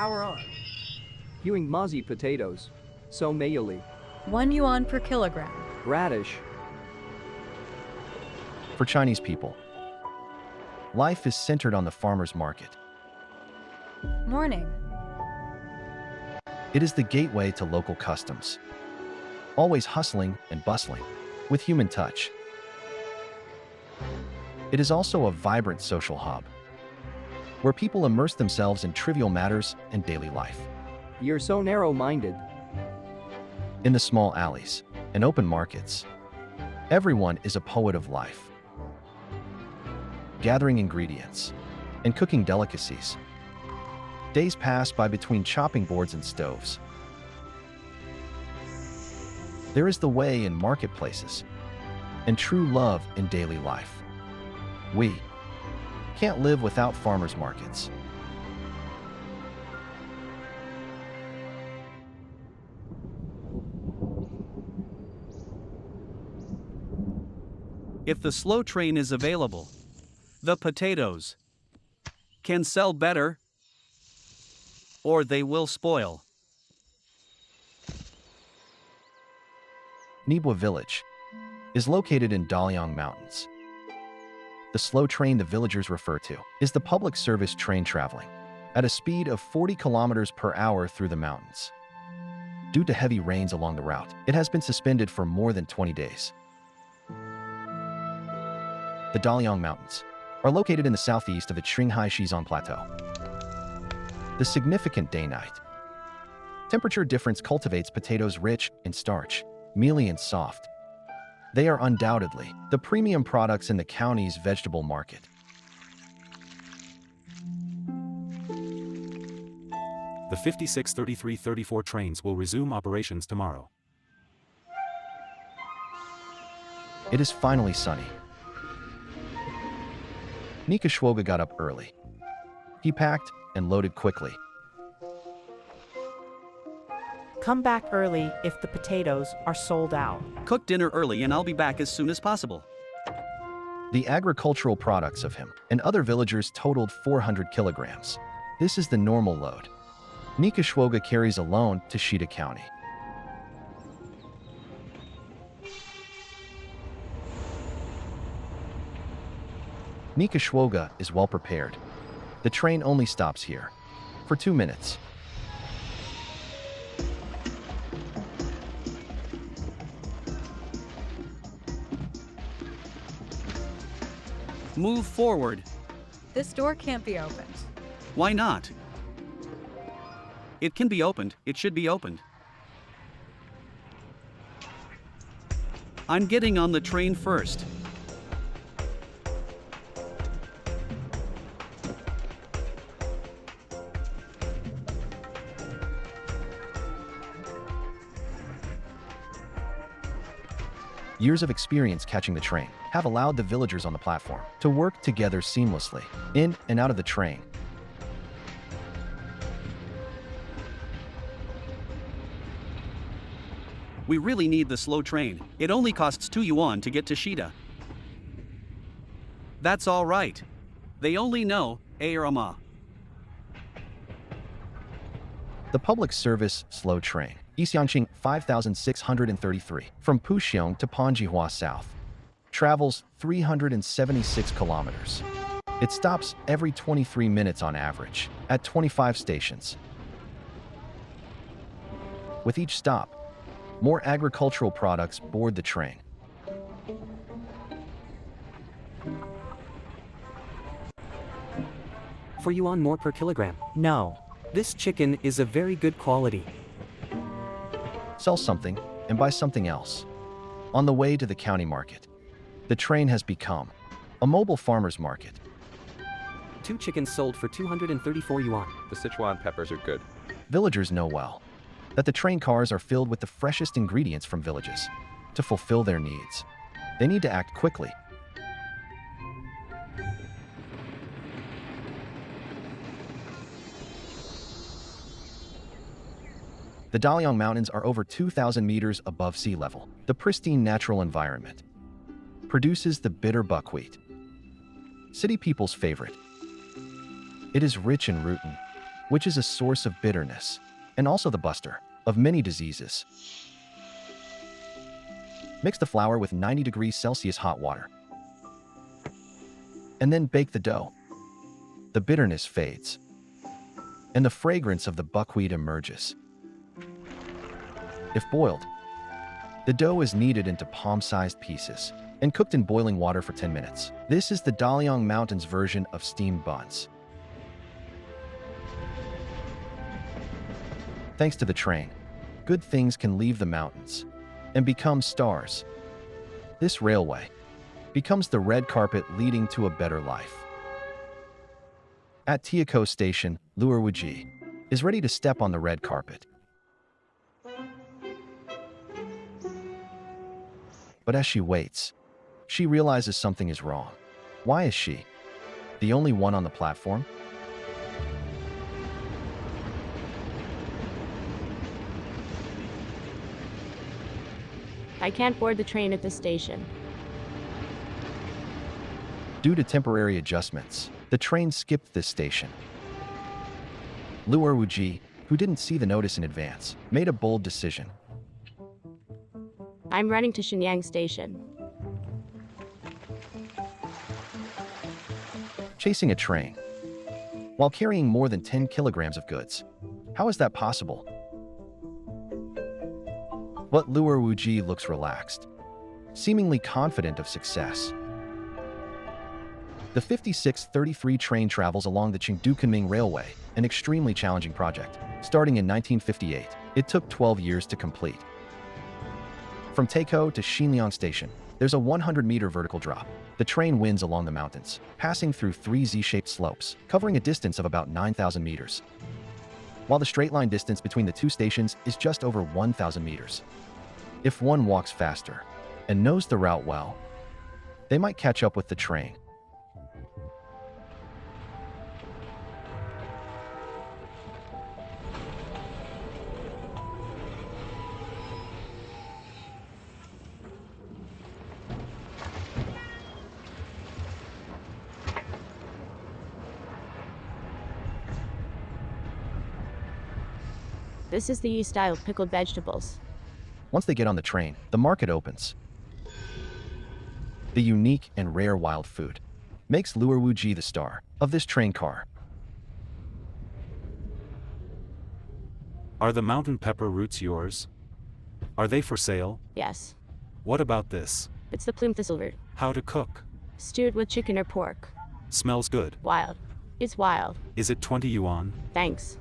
Power on. Hewing mozzie potatoes. So mayoli. 1 yuan per kilogram. Radish. For Chinese people, life is centered on the farmer's market. Morning. It is the gateway to local customs, always hustling and bustling, with human touch. It is also a vibrant social hub, where people immerse themselves in trivial matters and daily life. You're so narrow-minded. In the small alleys and open markets, everyone is a poet of life, gathering ingredients and cooking delicacies. Days pass by between chopping boards and stoves. There is the way in marketplaces and true love in daily life. We can't live without farmers' markets. If the slow train is available, the potatoes can sell better or they will spoil. Nibwa village is located in Daliang Mountains. The slow train the villagers refer to is the public service train traveling at a speed of 40 kilometers per hour through the mountains. Due to heavy rains along the route, it has been suspended for more than 20 days. The Daliang Mountains are located in the southeast of the Qinghai Xizang Plateau. The significant day-night temperature difference cultivates potatoes rich in starch, mealy and soft. They are undoubtedly the premium products in the county's vegetable market. The 563334 trains will resume operations tomorrow. It is finally sunny. Nikashwoga got up early. He packed and loaded quickly. Come back early if the potatoes are sold out. Cook dinner early and I'll be back as soon as possible. The agricultural products of him and other villagers totaled 400 kilograms. This is the normal load Nikashwoga carries alone to Shida County. Nikashwoga is well prepared. The train only stops here for 2 minutes. Move forward. This door can't be opened. Why not? It can be opened. It should be opened. I'm getting on the train first. Years of experience catching the train have allowed the villagers on the platform to work together seamlessly, in and out of the train. We really need the slow train. It only costs 2 yuan to get to Shida. That's all right. They only know Ayarama. The public service slow train, Yixiangqing 5633, from Puxiong to Panjihua South, travels 376 kilometers. It stops every 23 minutes on average, at 25 stations. With each stop, more agricultural products board the train. For yuan more per kilogram. No. This chicken is of very good quality. Sell something and buy something else. On the way to the county market, the train has become a mobile farmer's market. 2 chickens sold for 234 yuan. The Sichuan peppers are good. Villagers know well that the train cars are filled with the freshest ingredients from villages. To fulfill their needs, they need to act quickly. The Daliang Mountains are over 2,000 meters above sea level. The pristine natural environment produces the bitter buckwheat, city people's favorite. It is rich in rutin, which is a source of bitterness and also the buster of many diseases. Mix the flour with 90 degrees Celsius hot water and then bake the dough. The bitterness fades and the fragrance of the buckwheat emerges. If boiled, the dough is kneaded into palm-sized pieces and cooked in boiling water for 10 minutes. This is the Daliang Mountains version of steamed buns. Thanks to the train, good things can leave the mountains and become stars. This railway becomes the red carpet leading to a better life. At Tiako Station, Luer Wuji is ready to step on the red carpet. But as she waits, she realizes something is wrong. Why is she the only one on the platform? I can't board the train at this station. Due to temporary adjustments, the train skipped this station. Luer Wuji, who didn't see the notice in advance, made a bold decision. I'm running to Shenyang Station. Chasing a train while carrying more than 10 kilograms of goods. How is that possible? But Luer Wuji looks relaxed, seemingly confident of success. The 5633 train travels along the Chengdu-Kunming Railway, an extremely challenging project. Starting in 1958, it took 12 years to complete. From Taiko to Xinliang Station, there's a 100-meter vertical drop. The train winds along the mountains, passing through 3 Z-shaped slopes, covering a distance of about 9,000 meters. While the straight-line distance between the two stations is just over 1,000 meters. If one walks faster and knows the route well, they might catch up with the train. This is the Yi-style pickled vegetables. Once they get on the train, the market opens. The unique and rare wild food makes Luer Wuji the star of this train car. Are the mountain pepper roots yours? Are they for sale? Yes. What about this? It's the plume thistle root. How to cook? Stewed with chicken or pork. Smells good. Wild. It's wild. Is it 20 yuan? Thanks.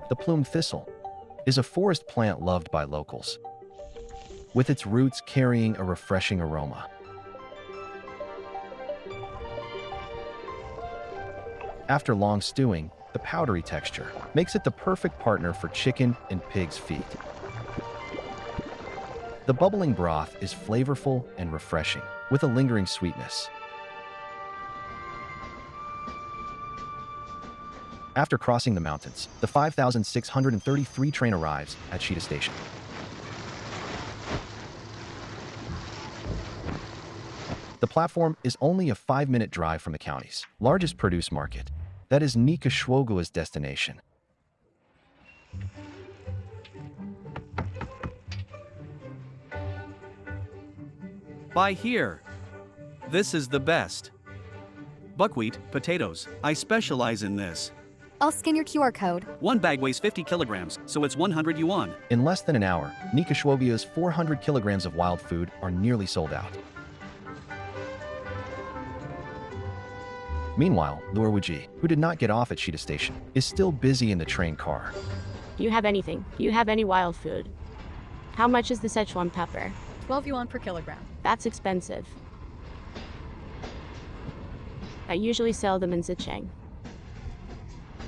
The plume thistle is a forest plant loved by locals, with its roots carrying a refreshing aroma. After long stewing, the powdery texture makes it the perfect partner for chicken and pig's feet. The bubbling broth is flavorful and refreshing, with a lingering sweetness. After crossing the mountains, the 5633 train arrives at Shida Station. The platform is only a 5-minute drive from the county's largest produce market. That is Nika Shwogua's destination. Buy here. This is the best. Buckwheat, potatoes. I specialize in this. I'll scan your QR code. One bag weighs 50 kilograms, so it's 100 yuan. In less than an hour, Nika Shwogua's 400 kilograms of wild food are nearly sold out. Meanwhile, Luer Wuji, who did not get off at Shida Station, is still busy in the train car. You have anything? You have any wild food? How much is the Sichuan pepper? 12 yuan per kilogram. That's expensive. I usually sell them in Zicheng.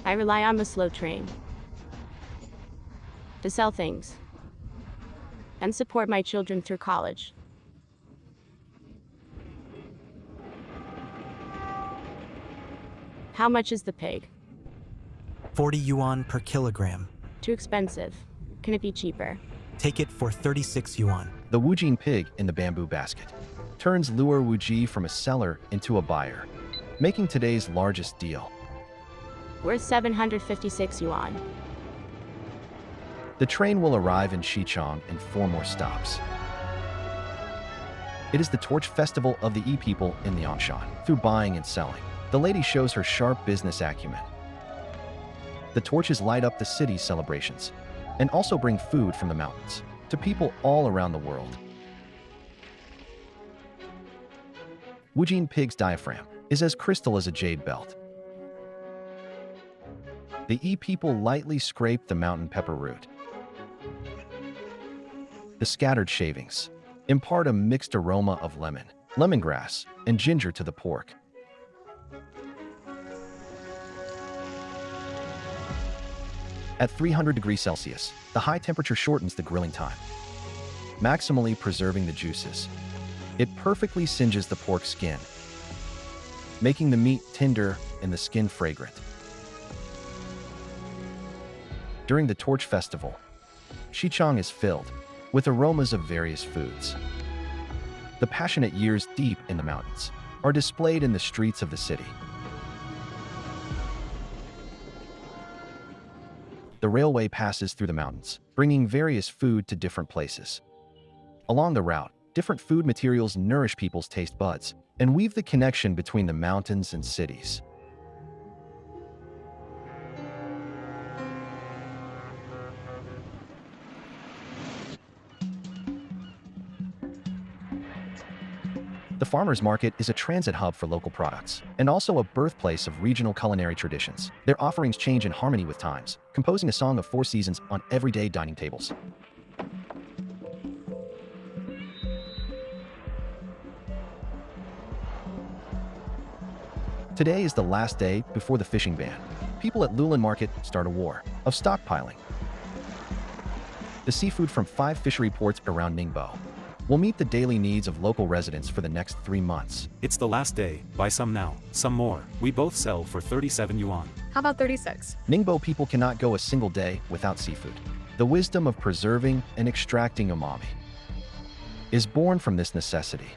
I rely on the slow train to sell things and support my children through college. How much is the pig? 40 yuan per kilogram. Too expensive. Can it be cheaper? Take it for 36 yuan. The Wujing pig in the bamboo basket turns Luo Wuji from a seller into a buyer, making today's largest deal. Worth 756 yuan. The train will arrive in Xichang in 4 more stops. It is the torch festival of the people in Liangshan. Through buying and selling, the lady shows her sharp business acumen. The torches light up the city's celebrations and also bring food from the mountains to people all around the world. Wujin pig's diaphragm is as crystal as a jade belt. The people lightly scrape the mountain pepper root. The scattered shavings impart a mixed aroma of lemon, lemongrass, and ginger to the pork. At 300 degrees Celsius, the high temperature shortens the grilling time, maximally preserving the juices. It perfectly singes the pork skin, making the meat tender and the skin fragrant. During the Torch Festival, Xichang is filled with aromas of various foods. The passionate years deep in the mountains are displayed in the streets of the city. The railway passes through the mountains, bringing various food to different places. Along the route, different food materials nourish people's taste buds and weave the connection between the mountains and cities. The farmers' market is a transit hub for local products and also a birthplace of regional culinary traditions. Their offerings change in harmony with times, composing a song of 4 seasons on everyday dining tables. Today is the last day before the fishing ban. People at Lulan Market start a war of stockpiling. The seafood from 5 fishery ports around Ningbo will meet the daily needs of local residents for the next 3 months. It's the last day, buy some now, some more. We both sell for 37 yuan. How about 36? Ningbo people cannot go a single day without seafood. The wisdom of preserving and extracting umami is born from this necessity.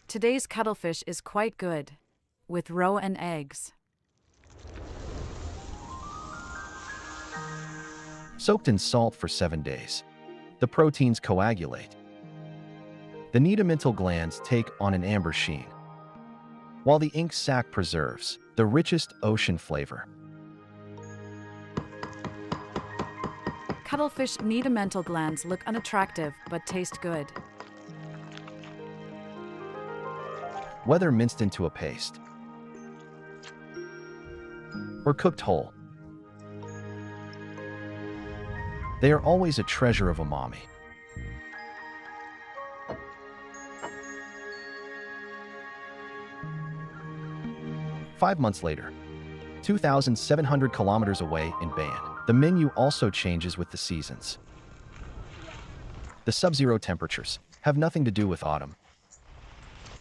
Today's cuttlefish is quite good, with roe and eggs. Soaked in salt for 7 days, the proteins coagulate. The nidamental glands take on an amber sheen, while the ink sac preserves the richest ocean flavor. Cuttlefish nidamental glands look unattractive but taste good. Whether minced into a paste or cooked whole, they are always a treasure of umami. Five months later, 2,700 kilometers away in Bayan, the menu also changes with the seasons. The sub-zero temperatures have nothing to do with autumn,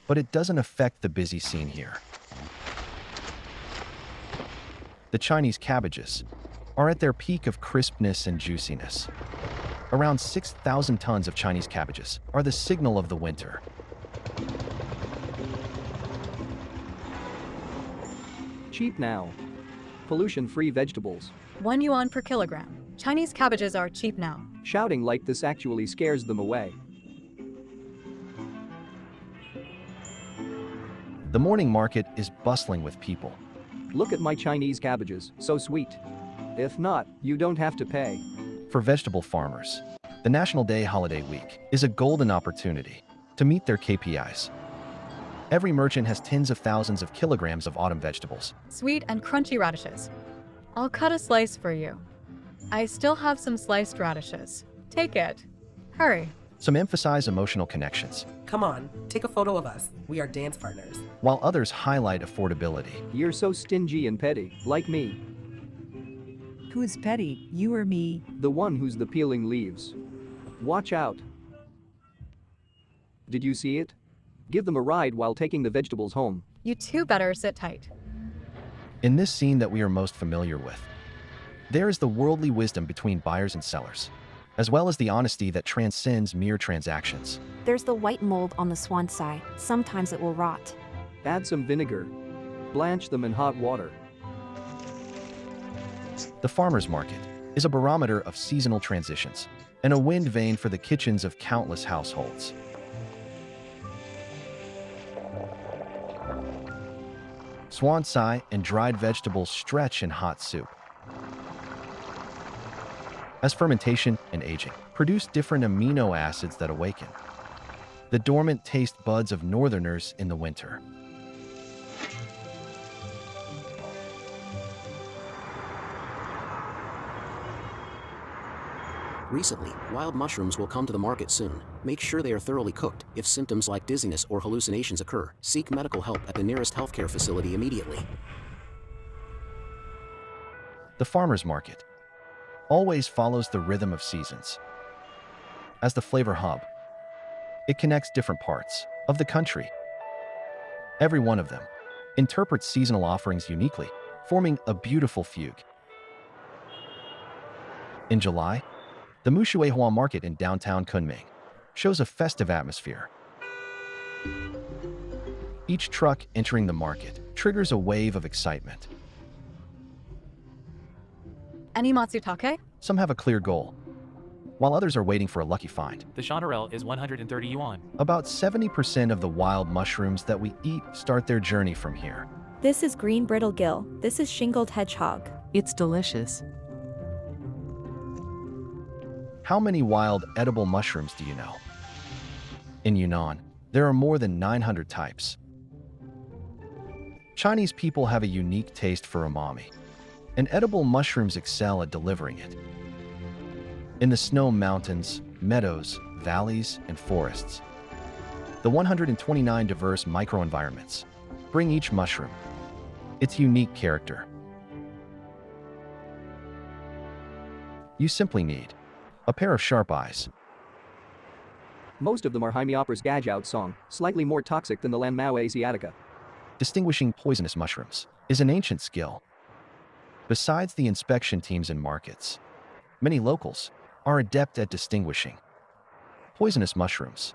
but it doesn't affect the busy scene here. The Chinese cabbages are at their peak of crispness and juiciness. Around 6,000 tons of Chinese cabbages are the signal of the winter. Cheap now. Pollution-free vegetables. 1 yuan per kilogram. Chinese cabbages are cheap now. Shouting like this actually scares them away. The morning market is bustling with people. Look at my Chinese cabbages, so sweet. If not, you don't have to pay. For vegetable farmers, the National Day holiday week is a golden opportunity to meet their KPIs. Every merchant has tens of thousands of kilograms of autumn vegetables. Sweet and crunchy radishes. I'll cut a slice for you. I still have some sliced radishes. Take it. Hurry. Some emphasize emotional connections, Come on, take a photo of us. We are dance partners. while others highlight affordability. You're so stingy and petty, like me. Who's petty, you or me? The one who's the peeling leaves. Watch out. Did you see it? Give them a ride while taking the vegetables home. You two better sit tight. In this scene that we are most familiar with, there is the worldly wisdom between buyers and sellers, as well as the honesty that transcends mere transactions. There's the white mold on the swansai. Sometimes it will rot. Add some vinegar. Blanch them in hot water. The farmer's market is a barometer of seasonal transitions and a wind vane for the kitchens of countless households. Swansai and dried vegetables stretch in hot soup. As fermentation and aging produce different amino acids that awaken the dormant taste buds of northerners in the winter. Recently, wild mushrooms will come to the market soon. Make sure they are thoroughly cooked. If symptoms like dizziness or hallucinations occur, seek medical help at the nearest healthcare facility immediately. The farmer's market always follows the rhythm of seasons. As the flavor hub, it connects different parts of the country. Every one of them interprets seasonal offerings uniquely, forming a beautiful fugue. In July, the Mushuehua Market in downtown Kunming shows a festive atmosphere. Each truck entering the market triggers a wave of excitement. Any matsutake? Some have a clear goal, while others are waiting for a lucky find. The chanterelle is 130 yuan. About 70% of the wild mushrooms that we eat start their journey from here. This is green brittle gill. This is shingled hedgehog. It's delicious. How many wild edible mushrooms do you know? In Yunnan, there are more than 900 types. Chinese people have a unique taste for umami, and edible mushrooms excel at delivering it. In the snow mountains, meadows, valleys, and forests, the 129 diverse microenvironments bring each mushroom its unique character. You simply need a pair of sharp eyes. Most of them are Hemiopris gajout song, slightly more toxic than the Lanmao asiatica. Distinguishing poisonous mushrooms is an ancient skill. Besides the inspection teams in markets, many locals are adept at distinguishing poisonous mushrooms.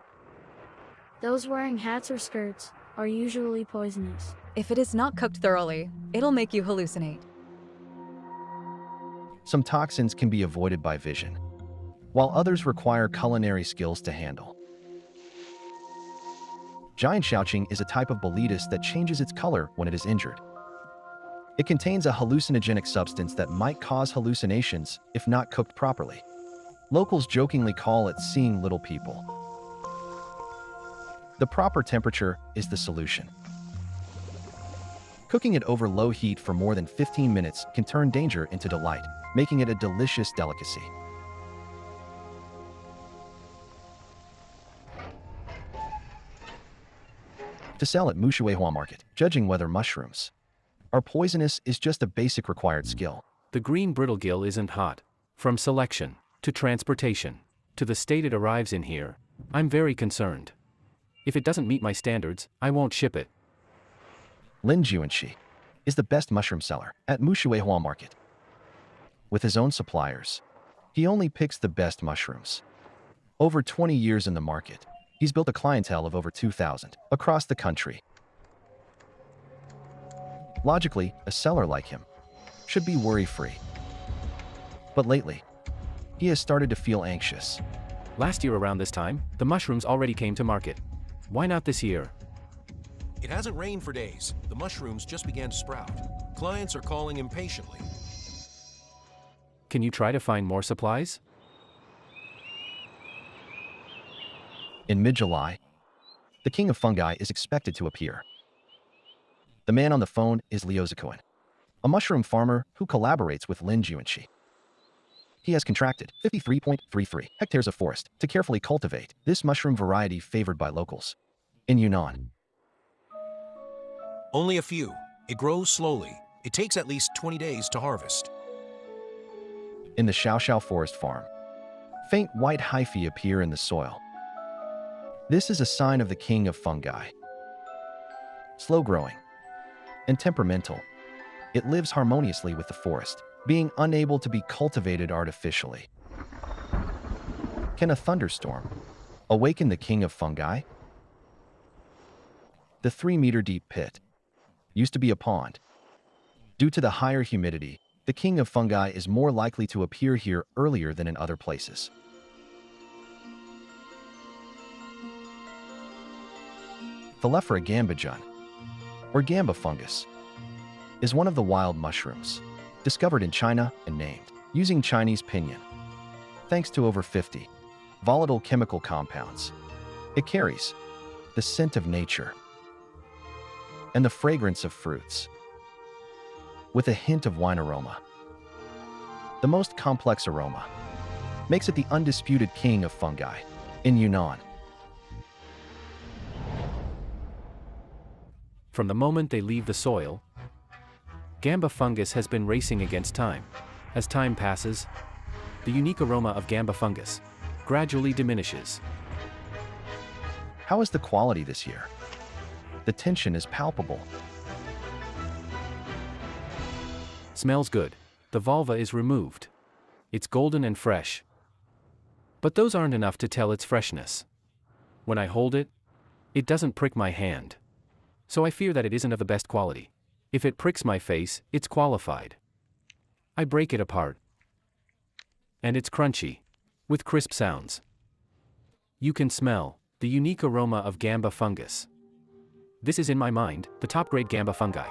Those wearing hats or skirts are usually poisonous. If it is not cooked thoroughly, it'll make you hallucinate. Some toxins can be avoided by vision, while others require culinary skills to handle. Giant shaoqing is a type of boletus that changes its color when it is injured. It contains a hallucinogenic substance that might cause hallucinations if not cooked properly. Locals jokingly call it seeing little people. The proper temperature is the solution. Cooking it over low heat for more than 15 minutes can turn danger into delight, making it a delicious delicacy. To sell at Mushuehua Market, judging whether mushrooms are poisonous is just a basic required skill. The green brittle gill isn't hot. From selection, to transportation, to the state it arrives in here, I'm very concerned. If it doesn't meet my standards, I won't ship it. Lin Juanxi is the best mushroom seller at Mushuehua Market. With his own suppliers, he only picks the best mushrooms. Over 20 years in the market, he's built a clientele of over 2,000 across the country. Logically, a seller like him should be worry-free. But lately, he has started to feel anxious. Last year around this time, the mushrooms already came to market. Why not this year? It hasn't rained for days. The mushrooms just began to sprout. Clients are calling impatiently. Can you try to find more supplies? In mid-July, the king of fungi is expected to appear. The man on the phone is Liu Zikoan, a mushroom farmer who collaborates with Lin Juanxi. He has contracted 53.33 hectares of forest to carefully cultivate this mushroom variety favored by locals in Yunnan. Only a few. It grows slowly. It takes at least 20 days to harvest. In the Xiaoxiao forest farm, faint white hyphae appear in the soil. This is a sign of the king of fungi. Slow-growing and temperamental, it lives harmoniously with the forest, being unable to be cultivated artificially. Can a thunderstorm Awaken the king of fungi? The 3-meter-deep pit used to be a pond. Due to the higher humidity, the king of fungi is more likely to appear here earlier than in other places. Phyllophora gambajun, or gamba fungus, is one of the wild mushrooms discovered in China and named using Chinese pinyin. Thanks to over 50 volatile chemical compounds, it carries the scent of nature and the fragrance of fruits, with a hint of wine aroma. The most complex aroma makes it the undisputed king of fungi in Yunnan. From the moment they leave the soil, gamba fungus has been racing against time. As time passes, the unique aroma of gamba fungus gradually diminishes. How is the quality this year? The tension is palpable. Smells good. The vulva is removed. It's golden and fresh. But those aren't enough to tell its freshness. When I hold it, it doesn't prick my hand. So I fear that it isn't of the best quality. If it pricks my face, it's qualified. I break it apart. And it's crunchy, with crisp sounds. You can smell the unique aroma of gamba fungus. This is, in my mind, the top-grade gamba fungi.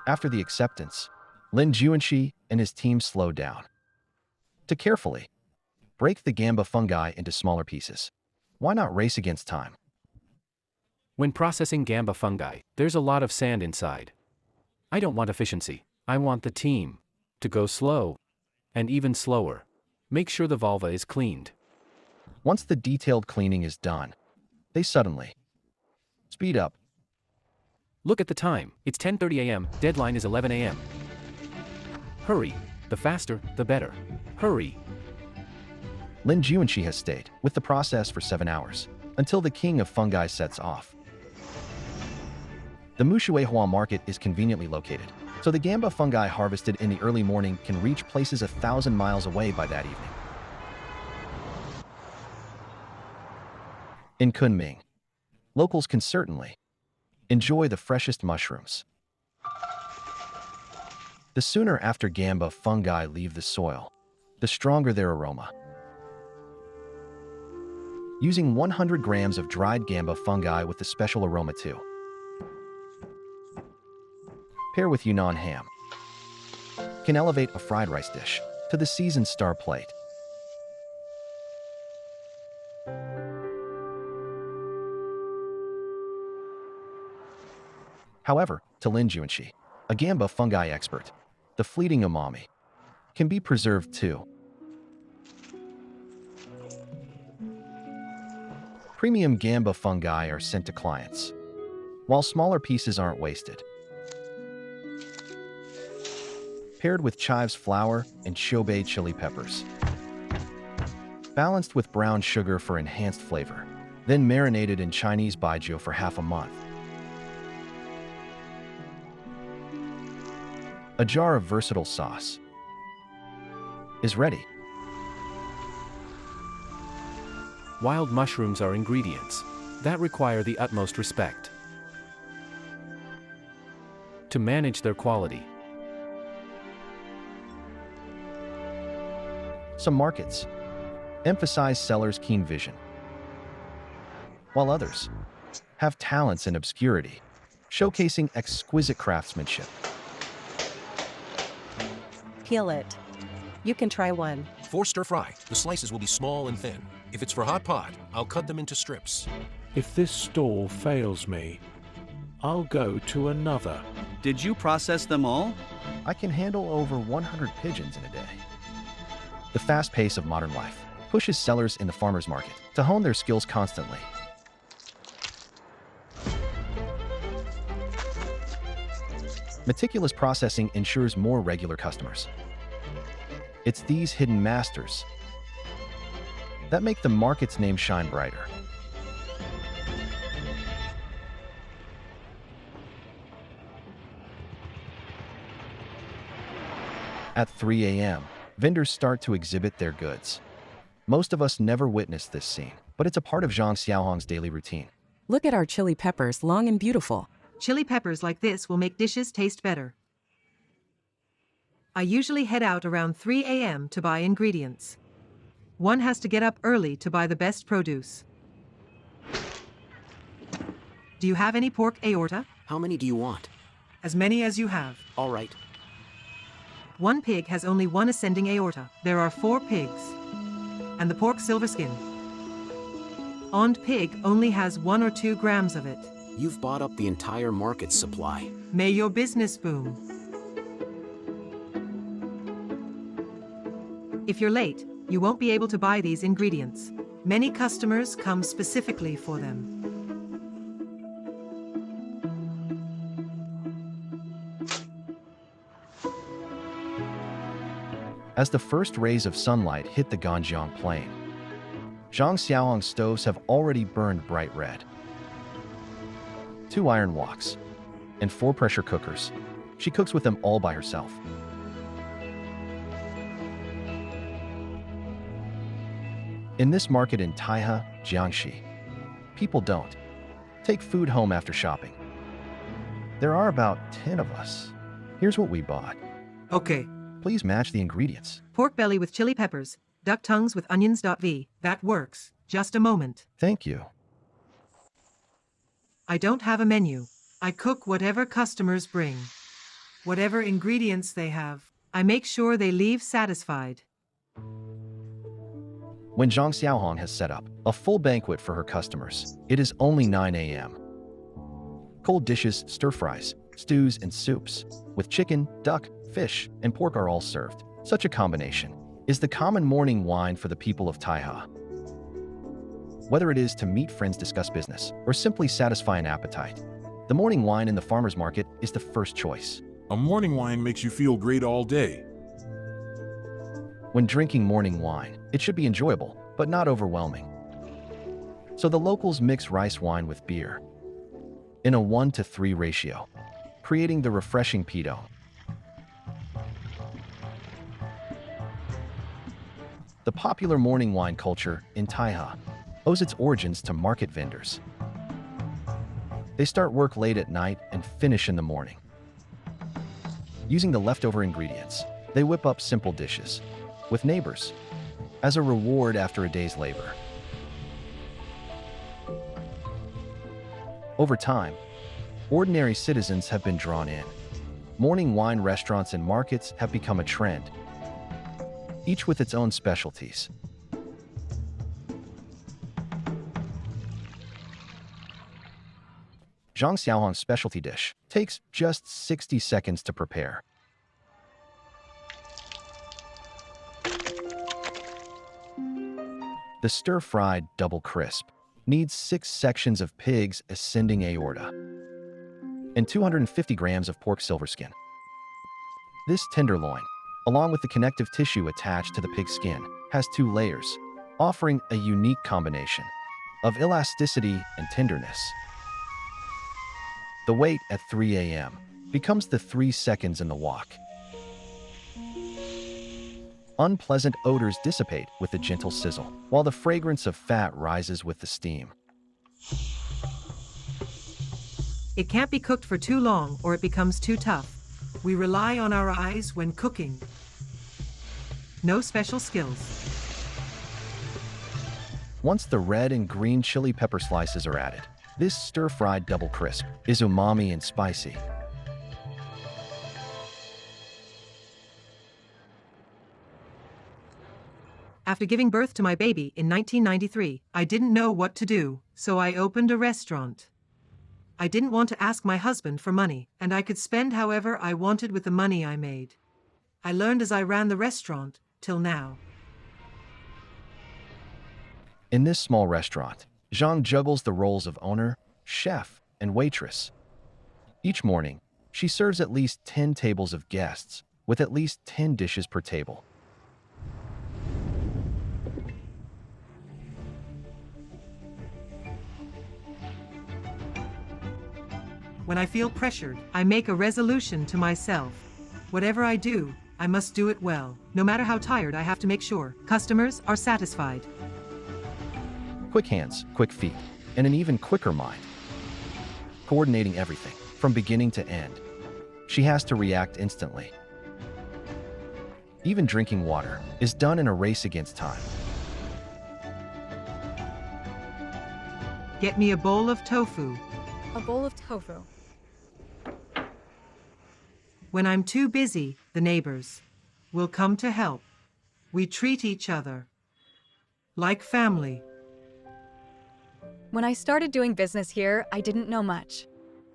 After the acceptance, Lin Juanxi and his team slowed down to carefully break the gamba fungi into smaller pieces. Why not race against time? When processing gamba fungi, there's a lot of sand inside. I don't want efficiency. I want the team to go slow, and even slower. Make sure the vulva is cleaned. Once the detailed cleaning is done, they suddenly speed up. Look at the time. It's 10:30 a.m. Deadline is 11 a.m. Hurry. The faster, the better. Hurry. Lin Juanxi has stayed with the process for 7 hours, until the king of fungi sets off. The Mushuihua market is conveniently located, so the gamba fungi harvested in the early morning can reach places 1,000 miles away by that evening. In Kunming, locals can certainly enjoy the freshest mushrooms. The sooner after gamba fungi leave the soil, the stronger their aroma. Using 100 grams of dried gamba fungi with the special aroma too. Pair with Yunnan ham. Can elevate a fried rice dish to the seasoned star plate. However, to Lin Juanxi, a gamba fungi expert, the fleeting umami can be preserved too. Premium gamba fungi are sent to clients, while smaller pieces aren't wasted. Paired with chives flour and chobe chili peppers. Balanced with brown sugar for enhanced flavor, then marinated in Chinese baijiu for half a month. A jar of versatile sauce is ready. Wild mushrooms are ingredients that require the utmost respect. To manage their quality, some markets emphasize sellers' keen vision, while others have talents in obscurity, showcasing exquisite craftsmanship. Peel it. You can try one. For stir fry, the slices will be small and thin. If it's for hot pot, I'll cut them into strips. If this stall fails me, I'll go to another. Did you process them all? I can handle over 100 pigeons in a day. The fast pace of modern life pushes sellers in the farmers market to hone their skills constantly. Meticulous processing ensures more regular customers. It's these hidden masters that make the market's name shine brighter. At 3 a.m., vendors start to exhibit their goods. Most of us never witnessed this scene but it's a part of Zhang Xiaohong's daily routine. Look at our chili peppers, long and beautiful. Chili peppers like this will make dishes taste better. I usually head out around 3 a.m. to buy ingredients. One has to get up early to buy the best produce. Do you have any pork aorta? How many do you want? As many as you have. All right. One pig has only one ascending aorta. There are 4 pigs. And the pork silver skin. On pig only has 1 or 2 grams of it. You've bought up the entire market's supply. May your business boom. If you're late, you won't be able to buy these ingredients. Many customers come specifically for them. As the first rays of sunlight hit the Ganjiang plain, Zhang Xiaohong's stoves have already burned bright red. 2 iron woks and 4 pressure cookers. She cooks with them all by herself. In this market in Taihe, Jiangxi, people don't take food home after shopping. There are about 10 of us. Here's what we bought. Okay. Please match the ingredients. Pork belly with chili peppers, duck tongues with onions. That works. Just a moment. Thank you. I don't have a menu. I cook whatever customers bring. Whatever ingredients they have, I make sure they leave satisfied. When Zhang Xiaohong has set up a full banquet for her customers, it is only 9 a.m. Cold dishes, stir-fries, stews, and soups, with chicken, duck, fish, and pork are all served. Such a combination is the common morning wine for the people of Taihe. Whether it is to meet friends, discuss business, or simply satisfy an appetite, the morning wine in the farmer's market is the first choice. A morning wine makes you feel great all day. When drinking morning wine, it should be enjoyable, but not overwhelming. So the locals mix rice wine with beer in a 1-to-3 ratio, creating the refreshing pito. The popular morning wine culture in Taihe owes its origins to market vendors. They start work late at night and finish in the morning. Using the leftover ingredients, they whip up simple dishes with neighbors as a reward after a day's labor. Over time, ordinary citizens have been drawn in. Morning wine restaurants and markets have become a trend, each with its own specialties. Zhang Xiaohong's specialty dish takes just 60 seconds to prepare. The stir-fried double crisp needs 6 sections of pig's ascending aorta and 250 grams of pork silver skin. This tenderloin, along with the connective tissue attached to the pig's skin, has 2 layers, offering a unique combination of elasticity and tenderness. The wait at 3 a.m. becomes the 3 seconds in the wok. Unpleasant odors dissipate with a gentle sizzle, while the fragrance of fat rises with the steam. It can't be cooked for too long or it becomes too tough. We rely on our eyes when cooking. No special skills. Once the red and green chili pepper slices are added, this stir-fried double crisp is umami and spicy. After giving birth to my baby in 1993, I didn't know what to do, so I opened a restaurant. I didn't want to ask my husband for money, and I could spend however I wanted with the money I made. I learned as I ran the restaurant, till now. In this small restaurant, Zhang juggles the roles of owner, chef, and waitress. Each morning, she serves at least 10 tables of guests, with at least 10 dishes per table. When I feel pressured, I make a resolution to myself. Whatever I do, I must do it well. No matter how tired, I have to make sure customers are satisfied. Quick hands, quick feet, and an even quicker mind. Coordinating everything, from beginning to end. She has to react instantly. Even drinking water is done in a race against time. Get me a bowl of tofu. A bowl of tofu. When I'm too busy, the neighbors will come to help. We treat each other like family. When I started doing business here, I didn't know much.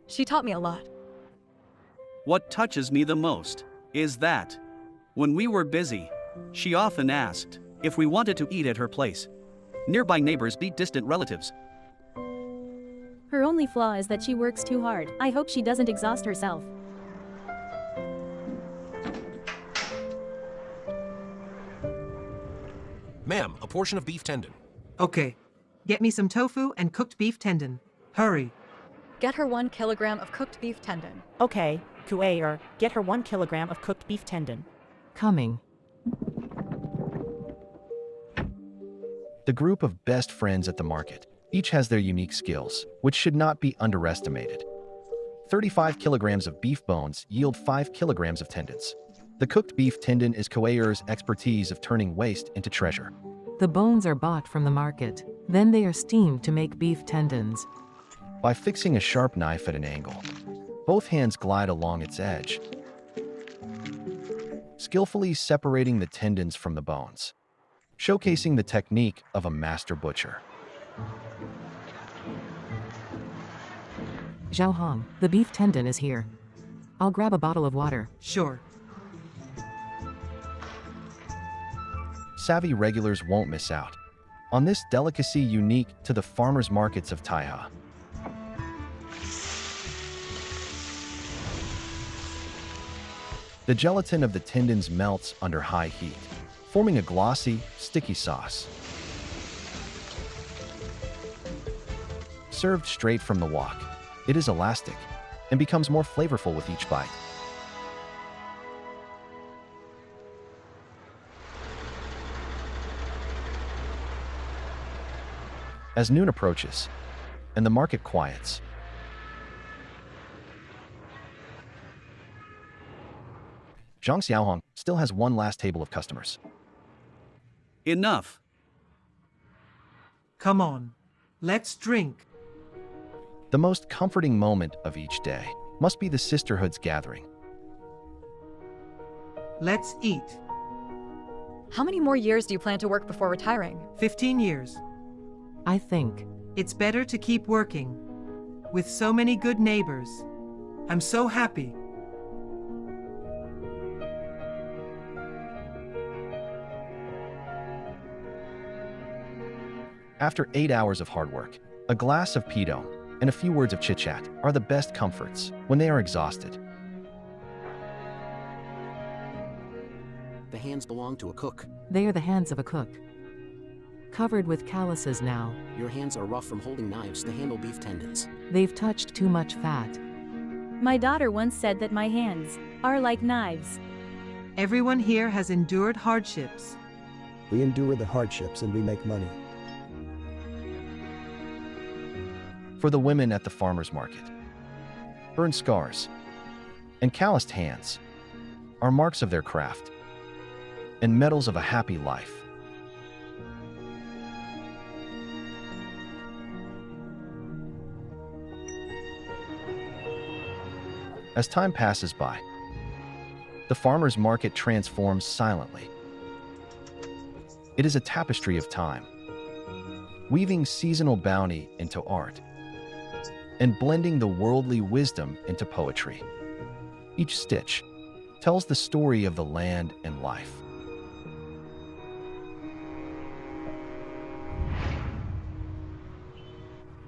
She taught me a lot. What touches me the most is that, when we were busy, she often asked if we wanted to eat at her place. Nearby neighbors beat distant relatives. Her only flaw is that she works too hard. I hope she doesn't exhaust herself. Ma'am, a portion of beef tendon. Okay. Get me some tofu and cooked beef tendon. Hurry. Get her 1 kilogram of cooked beef tendon. Okay, Kuayer, get her 1 kilogram of cooked beef tendon. Coming. The group of best friends at the market. Each has their unique skills, which should not be underestimated. 35 kilograms of beef bones yield 5 kilograms of tendons. The cooked beef tendon is Kuayer's expertise of turning waste into treasure. The bones are bought from the market. Then they are steamed to make beef tendons. By fixing a sharp knife at an angle, both hands glide along its edge, skillfully separating the tendons from the bones, showcasing the technique of a master butcher. Zhao Hong, the beef tendon is here. I'll grab a bottle of water. Sure. Savvy regulars won't miss out on this delicacy unique to the farmers' markets of Taiha. The gelatin of the tendons melts under high heat, forming a glossy, sticky sauce. Served straight from the wok, it is elastic and becomes more flavorful with each bite. As noon approaches and the market quiets, Zhang Xiaohong still has one last table of customers. Enough. Come on, let's drink. The most comforting moment of each day must be the sisterhood's gathering. Let's eat. How many more years do you plan to work before retiring? 15 years. I think it's better to keep working. With so many good neighbors. I'm so happy. After 8 hours of hard work, a glass of pidong and a few words of chit-chat are the best comforts when they are exhausted. The hands belong to a cook. They are the hands of a cook. Covered with calluses now. Your hands are rough from holding knives to handle beef tendons. They've touched too much fat. My daughter once said that my hands are like knives. Everyone here has endured hardships. We endure the hardships and we make money. For the women at the farmers' market, burned scars and calloused hands are marks of their craft and medals of a happy life. As time passes by, the farmers' market transforms silently. It is a tapestry of time, weaving seasonal bounty into art and blending the worldly wisdom into poetry. Each stitch tells the story of the land and life.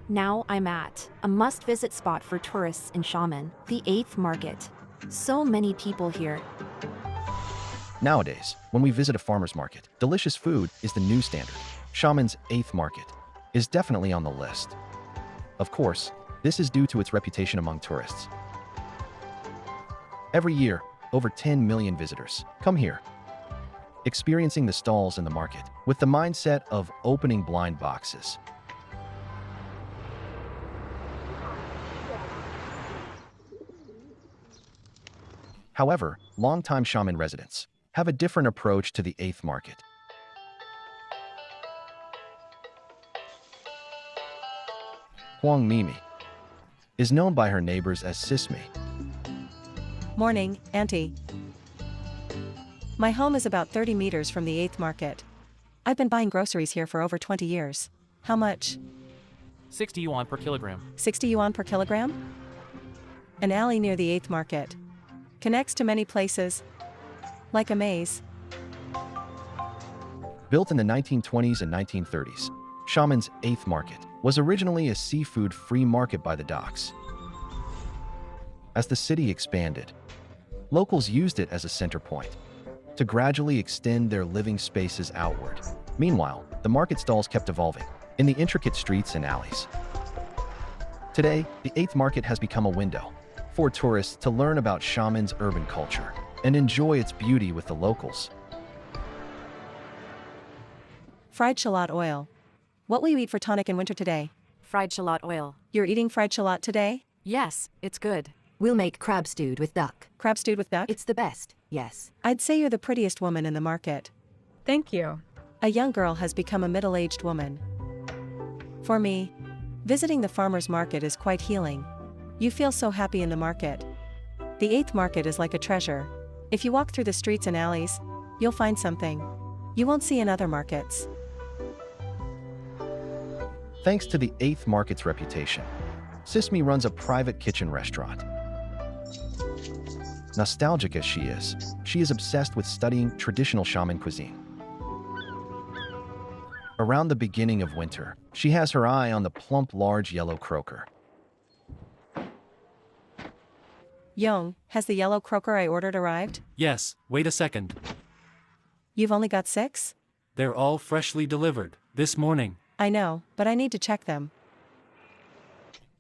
Now I'm at a must-visit spot for tourists in Xiamen, the 8th Market. So many people here. Nowadays, when we visit a farmer's market, delicious food is the new standard. Xiamen's 8th Market is definitely on the list. Of course, this is due to its reputation among tourists. Every year, over 10 million visitors come here, experiencing the stalls in the market with the mindset of opening blind boxes However, longtime Xiamen residents have a different approach to the 8th market. Huang Mimi is known by her neighbors as Sismi. Morning, Auntie. My home is about 30 meters from the 8th market. I've been buying groceries here for over 20 years. How much? 60 yuan per kilogram. 60 yuan per kilogram? An alley near the 8th market. Connects to many places. Like a maze. Built in the 1920s and 1930s, Xiamen's 8th market was originally a seafood-free market by the docks. As the city expanded, locals used it as a center point to gradually extend their living spaces outward. Meanwhile, the market stalls kept evolving in the intricate streets and alleys. Today, the 8th market has become a window for tourists to learn about Xiamen's urban culture and enjoy its beauty with the locals. Fried shallot oil. What will you eat for tonic in winter today? Fried shallot oil. You're eating fried shallot today? Yes, it's good. We'll make crab stewed with duck. Crab stewed with duck? It's the best, yes. I'd say you're the prettiest woman in the market. Thank you. A young girl has become a middle-aged woman. For me, visiting the farmer's market is quite healing. You feel so happy in the market. The 8th market is like a treasure. If you walk through the streets and alleys, you'll find something you won't see in other markets. Thanks to the 8th market's reputation, Sismi runs a private kitchen restaurant. Nostalgic as she is obsessed with studying traditional Xiamen cuisine. Around the beginning of winter, she has her eye on the plump, large yellow croaker. Yong, has the yellow croaker I ordered arrived? Yes, wait a second. You've only got 6? They're all freshly delivered this morning. I know, but I need to check them.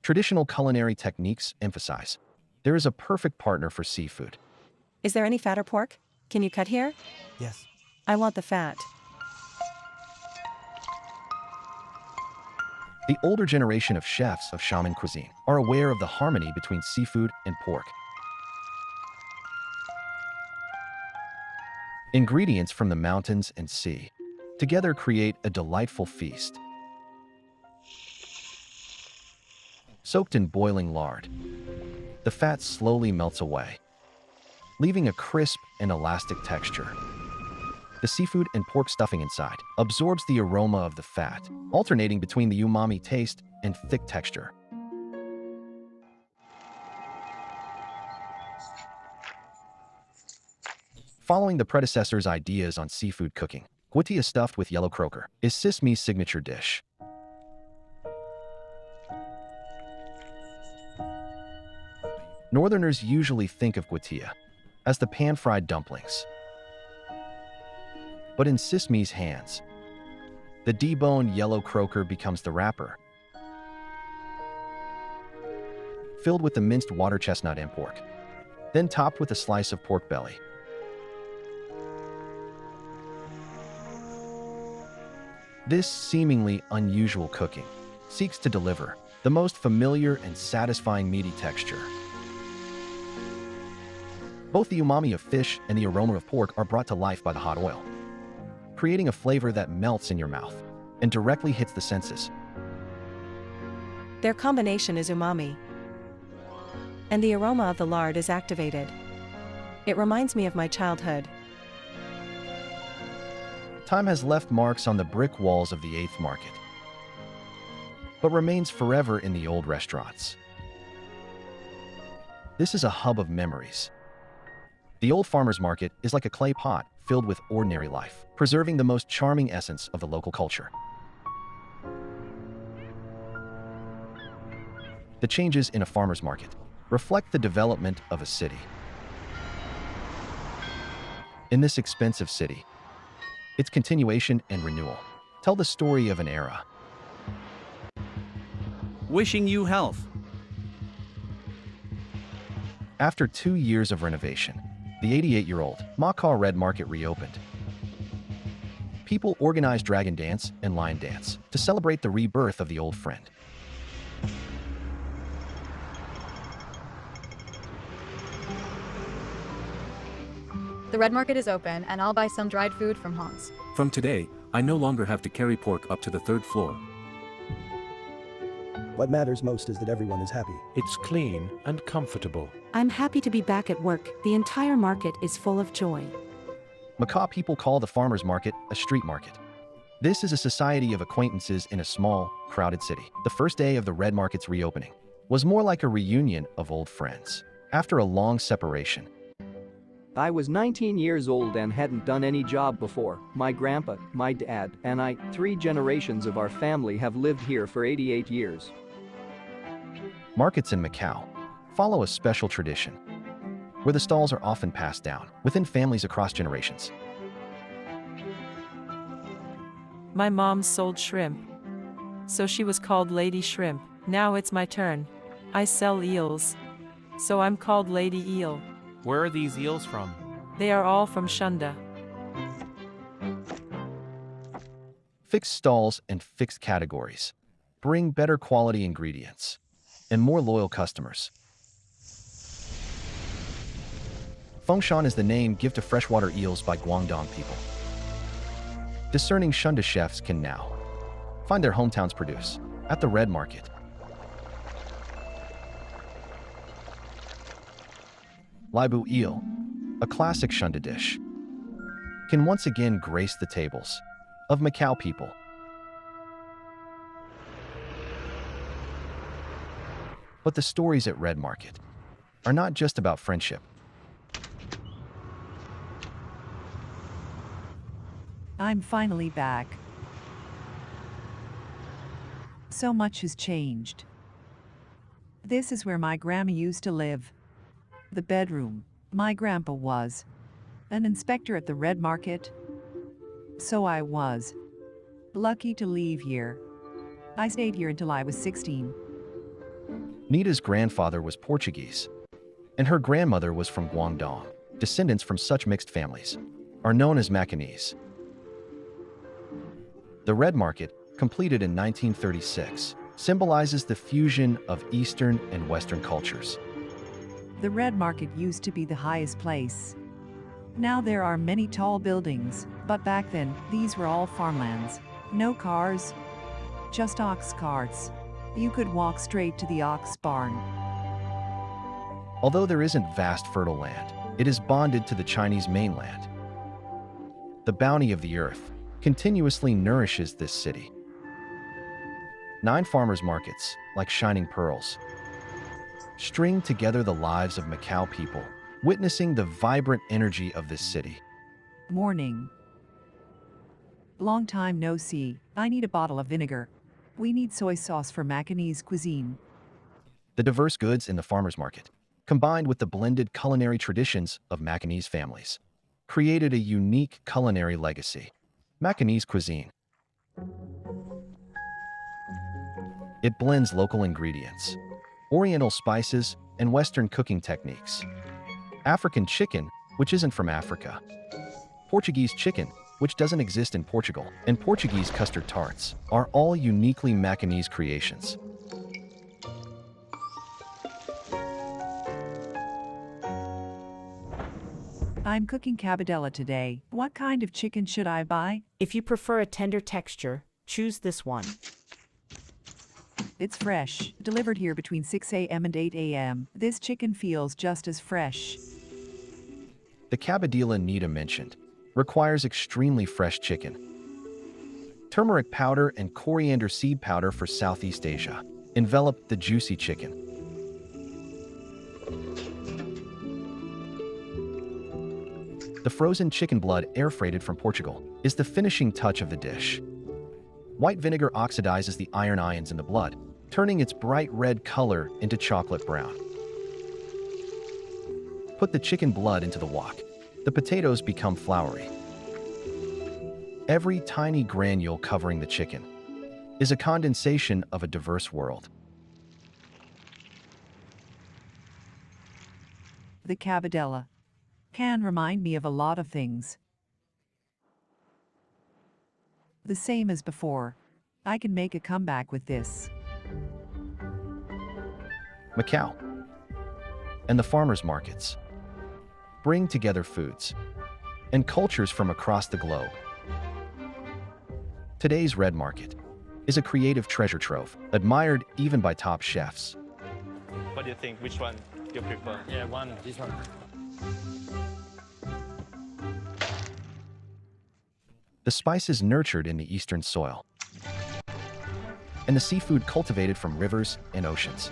Traditional culinary techniques emphasize there is a perfect partner for seafood. Is there any fat or pork? Can you cut here? Yes. I want the fat. The older generation of chefs of Xiamen cuisine are aware of the harmony between seafood and pork. Ingredients from the mountains and sea together create a delightful feast. Soaked in boiling lard, the fat slowly melts away, leaving a crisp and elastic texture. The seafood and pork stuffing inside absorbs the aroma of the fat, alternating between the umami taste and thick texture. Following the predecessor's ideas on seafood cooking, guitia stuffed with yellow croaker is Sismi's signature dish. Northerners usually think of guitia as the pan-fried dumplings. But in Sismi's hands, the deboned yellow croaker becomes the wrapper, filled with the minced water chestnut and pork, then topped with a slice of pork belly. This seemingly unusual cooking seeks to deliver the most familiar and satisfying meaty texture. Both the umami of fish and the aroma of pork are brought to life by the hot oil, creating a flavor that melts in your mouth and directly hits the senses. Their combination is umami, and the aroma of the lard is activated. It reminds me of my childhood. Time has left marks on the brick walls of the 8th market, but remains forever in the old restaurants. This is a hub of memories. The old farmer's market is like a clay pot filled with ordinary life, preserving the most charming essence of the local culture. The changes in a farmer's market reflect the development of a city. In this expensive city, its continuation and renewal tell the story of an era. Wishing you health. After 2 years of renovation, the 88-year-old Makaw Red Market reopened. People organized dragon dance and lion dance to celebrate the rebirth of the old friend. The red market is open, and I'll buy some dried food from Hans. From today, I no longer have to carry pork up to the 3rd floor. What matters most is that everyone is happy. It's clean and comfortable. I'm happy to be back at work. The entire market is full of joy. Macau people call the farmers market a street market. This is a society of acquaintances in a small, crowded city. The first day of the red market's reopening was more like a reunion of old friends. After a long separation, I was 19 years old and hadn't done any job before. My grandpa, my dad, and I, 3 generations of our family have lived here for 88 years. Markets in Macau follow a special tradition, where the stalls are often passed down within families across generations. My mom sold shrimp, so she was called Lady Shrimp. Now it's my turn. I sell eels, so I'm called Lady Eel. Where are these eels from? They are all from Shunda. Fixed stalls and fixed categories bring better quality ingredients and more loyal customers. Fengshan is the name given to freshwater eels by Guangdong people. Discerning Shunda chefs can now find their hometowns produce at the red market. Laibu eel, a classic Shunda dish, can once again grace the tables of Macau people. But the stories at Red Market are not just about friendship. I'm finally back. So much has changed. This is where my grandma used to live. The bedroom. My grandpa was an inspector at the Red Market. So I was lucky to leave here. I stayed here until I was 16. Nita's grandfather was Portuguese, and her grandmother was from Guangdong. Descendants from such mixed families are known as Macanese. The Red Market, completed in 1936, symbolizes the fusion of Eastern and Western cultures. The Red Market used to be the highest place. Now there are many tall buildings, but back then, these were all farmlands. No cars, just ox carts. You could walk straight to the ox barn. Although there isn't vast fertile land, it is bonded to the Chinese mainland. The bounty of the earth continuously nourishes this city. 9 farmers' markets, like shining pearls, string together the lives of Macau people, witnessing the vibrant energy of this city. Morning. Long time no see. I need a bottle of vinegar. We need soy sauce for Macanese cuisine. The diverse goods in the farmers' market, combined with the blended culinary traditions of Macanese families, created a unique culinary legacy. Macanese cuisine. It blends local ingredients, Oriental spices, and Western cooking techniques. African chicken, which isn't from Africa. Portuguese chicken, which doesn't exist in Portugal, and Portuguese custard tarts are all uniquely Macanese creations. I'm cooking cabidela today. What kind of chicken should I buy? If you prefer a tender texture, choose this one. It's fresh, delivered here between 6 a.m. and 8 a.m. This chicken feels just as fresh. The cabidela Nita mentioned requires extremely fresh chicken. Turmeric powder and coriander seed powder for Southeast Asia envelop the juicy chicken. The frozen chicken blood air-freighted from Portugal is the finishing touch of the dish. White vinegar oxidizes the iron ions in the blood, turning its bright red color into chocolate brown. Put the chicken blood into the wok. The potatoes become floury. Every tiny granule covering the chicken is a condensation of a diverse world. The cabidela can remind me of a lot of things. The same as before. I can make a comeback with this. Macau and the farmers' markets bring together foods and cultures from across the globe. Today's Red Market is a creative treasure trove, admired even by top chefs. What do you think? Which one you prefer? Yeah, this one. The spices nurtured in the eastern soil, and the seafood cultivated from rivers and oceans.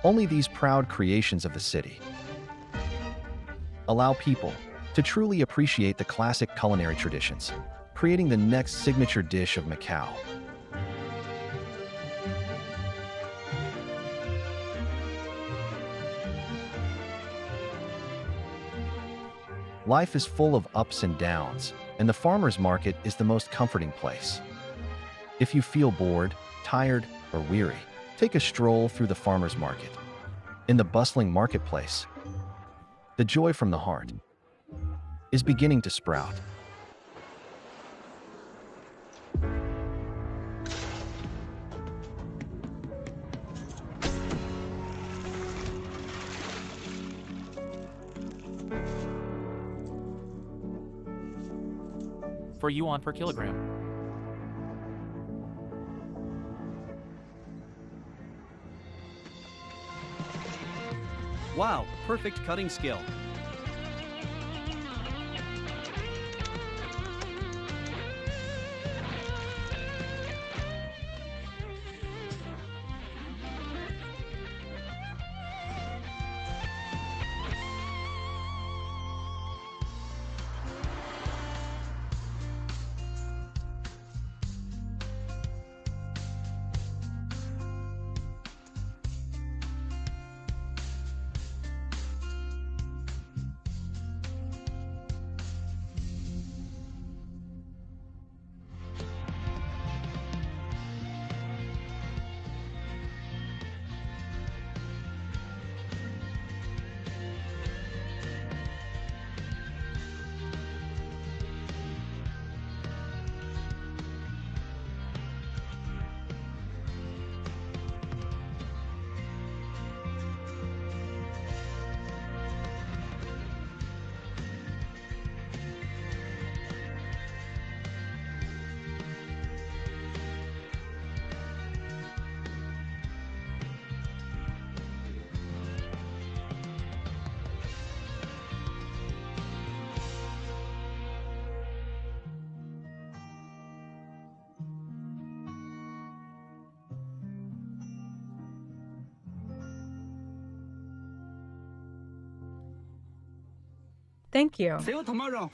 Only these proud creations of the city allow people to truly appreciate the classic culinary traditions, creating the next signature dish of Macau. Life is full of ups and downs, and the farmer's market is the most comforting place. If you feel bored, tired, or weary, take a stroll through the farmer's market. In the bustling marketplace, the joy from the heart is beginning to sprout. For yuan per kilogram. Wow, perfect cutting skill. Thank you. See you tomorrow.